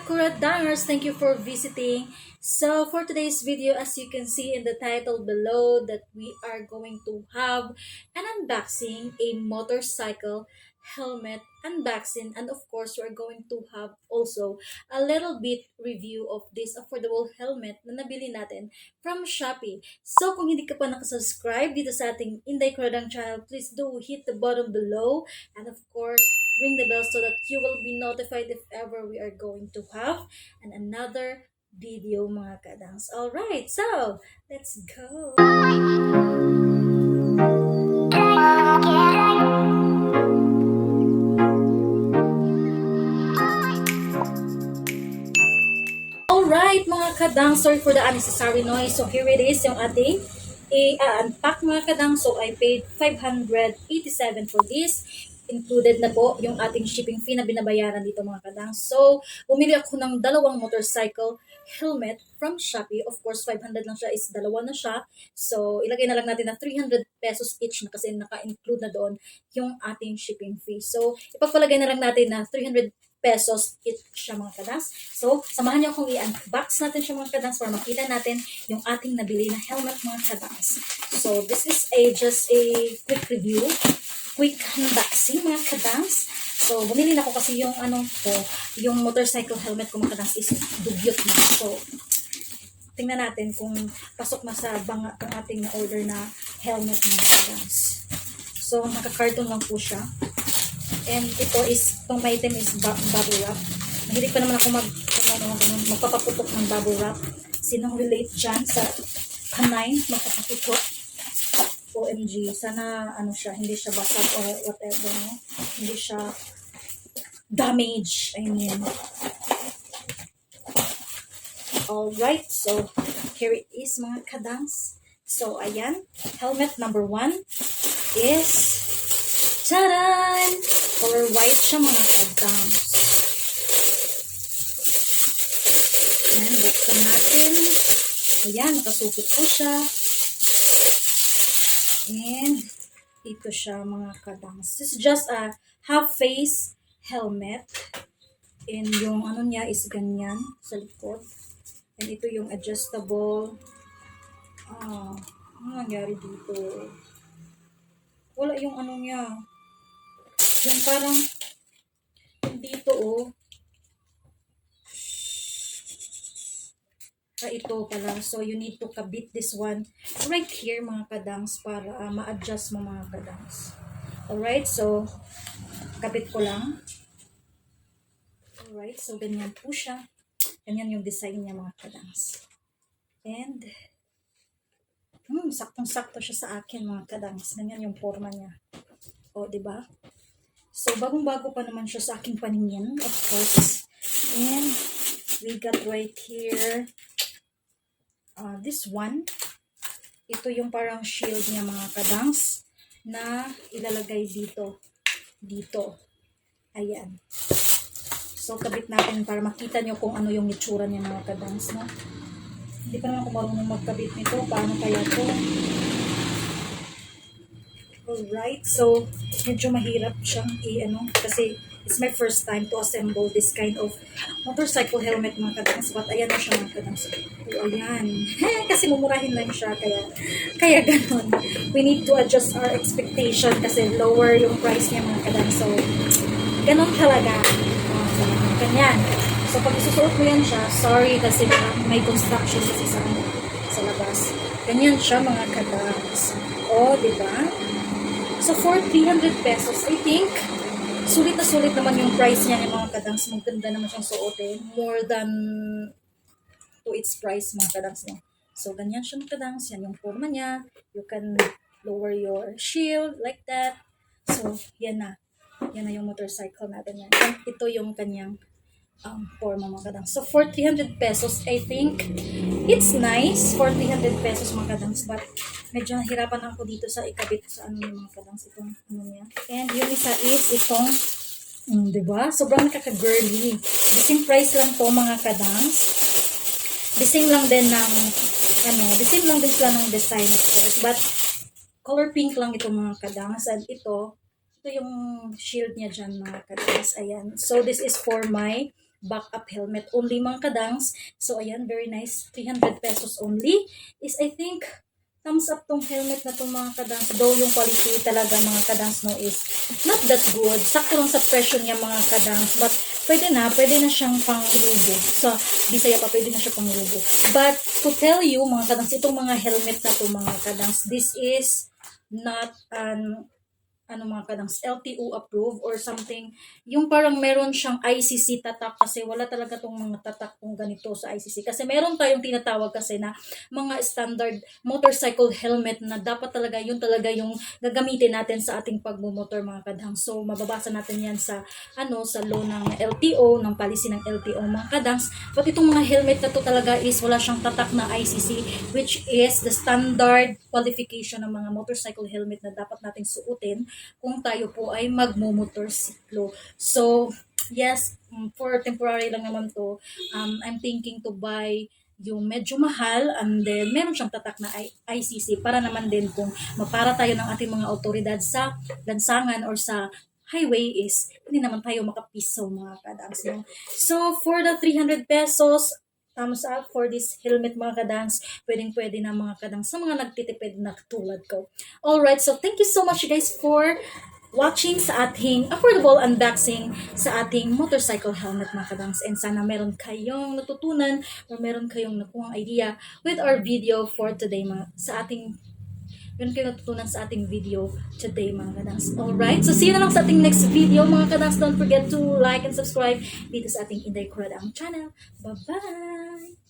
Kuradangers, thank you for visiting. So for today's video, as you can see in the title below, that we are going to have an unboxing, a motorcycle helmet unboxing, and of course we're going to have also a little bit review of this affordable helmet na nabili natin from Shopee. So kung hindi ka pa nakasubscribe dito sa ating Inday Kuradang channel, please do hit the button below, and of course ring the bell so that you will be notified if ever we are going to have another video, mga kadangs. Alright, so let's go! Alright, mga kadang, sorry for the unnecessary noise. So here it is, yung ating unpack, mga kadang. So I paid 587 for this. Included na po yung ating shipping fee na binabayaran dito, mga kadang. So bumili ako ng dalawang motorcycle helmet from Shopee. Of course, 500 lang siya, is dalawa na siya. So ilagay na lang natin na 300 pesos each na kasi naka-include na doon yung ating shipping fee. So ipagpalagay na lang natin na 300 pesos each siya, mga kadas. So, samahan niyo akong i-unbox natin siya, mga kadas, para makita natin yung ating nabili na helmet, mga kadas. So, this is just a quick review, quick unboxing, mga kadas. So, bumili na ako kasi yung yung motorcycle helmet ko, mga kadas, is dugyot na. So, tingnan natin kung pasok na sa banga ang ating na-order na helmet, mga kadas. So, naka-carton lang po siya. And itong item is bubble wrap. Mahilig pa naman ako magpapaputok ng bubble wrap. Sinong relate dyan sa kanay magpapaputok? OMG, sana siya, hindi siya basag or whatever, no? Hindi siya damage, I mean. Alright, so here it is, mga kadangs. So ayan, helmet number 1 is taran! Color white siya, mga kadangs. Ayan, buksan natin. Ayan, nakasupot po siya. And ito siya, mga kadangs. This is just a half-face helmet. And yung niya is ganyan sa likod. And ito yung adjustable. Ano nangyari dito? Wala yung niya. Yung parang dito, ito pala. So, you need to kabit this one right here, mga kadangs, para ma-adjust mo, mga kadangs. Alright, so, kabit ko lang. Alright, so, ganyan po siya. Ganyan yung design niya, mga kadangs. And, saktong-sakto siya sa akin, mga kadangs. Ganyan yung forma niya. O, diba? So, bagong-bago pa naman siya sa aking paningin, of course. And, we got right here, this one. Ito yung parang shield niya, mga kadangs, na ilalagay dito. Dito. Ayan. So, kabit natin para makita nyo kung ano yung itsura niya, mga kadangs, no? Hindi pa naman ako marunong magkabit nito. Paano kaya to? Alright, so medyo mahirap siyang kasi it's my first time to assemble this kind of motorcycle helmet, mga kadangs. But ayan na siya, mga kadangs. Oh, ayan. Kasi mumurahin lang siya, kaya ganun. We need to adjust our expectation kasi lower yung price niya, mga kadangs. So, ganun talaga. Ganyan. So, pag isusuot mo yan siya, sorry kasi may construction kasi sa labas. Ganyan siya, mga kadangs. Oh, diba? So, for 300 pesos, I think, sulit na sulit naman yung price niya, mga kadangs. Maganda naman siyang suotin. More than to its price, mga kadangs niya. So, ganyan siya, mga kadangs. Yan yung forma niya. You can lower your shield like that. So, yan na. Yan na yung motorcycle natin yan. Ito yung kanyang forma, mga kadangs. So, for 300 pesos, I think, it's nice for 300 pesos, mga kadangs. But, medyo nahirapan ako dito sa ikabit sa yung mga kadangs. Itong niya. And yung isa is itong, diba? Sobrang nakaka-girly. The same price lang to, mga kadangs. The same lang din ng, the same lang din sila ng design, of course. But, color pink lang ito, mga kadangs. And ito yung shield niya dyan, mga kadangs. Ayan. So, this is for my backup helmet only mga kadangs. So ayan, very nice. 300 pesos only is I think thumbs up tong helmet na tong mga kadangs. Though yung quality talaga mga kadangs no is not that good. Sakto lang sa presyo niya mga kadangs. But pwede na siyang pang-rubo. Sa Bisaya pa, pwede na siya pang-rubo. But to tell you mga kadangs, itong mga helmet na to mga kadangs, this is not an mga kadangs, LTO approved or something. Yung parang meron siyang ICC tatak kasi wala talaga tong mga tatak kung ganito sa ICC. Kasi meron tayong tinatawag kasi na mga standard motorcycle helmet na dapat talaga yun talaga yung gagamitin natin sa ating pagmumotor mga kadangs. So mababasa natin yan sa sa law ng LTO, ng policy ng LTO mga kadangs. But itong mga helmet na to talaga is wala siyang tatak na ICC, which is the standard qualification ng mga motorcycle helmet na dapat nating suotin kung tayo po ay magmumotorsiklo. So, yes, for temporary lang naman to. I'm thinking to buy yung medyo mahal and then meron siyang tatak na ICC para naman din kung mapara tayo ng ating mga otoridad sa lansangan or sa highway is hindi naman tayo makapiso mga kadangs. No? So, for the 300 pesos, thumbs up for this helmet mga kadangs. Pwedeng-pwede na mga kadangs sa mga nagtitipid na tulad ko. Alright, so thank you so much guys for watching sa ating affordable unboxing sa ating motorcycle helmet mga kadangs. And sana meron kayong natutunan or meron kayong nakuhang idea with our video for today meron kayong natutunan sa ating video today mga kadangs. Alright, so see you na lang sa ating next video mga kadangs. Don't forget to like and subscribe dito sa ating Inday Kuradang channel. Bye-bye!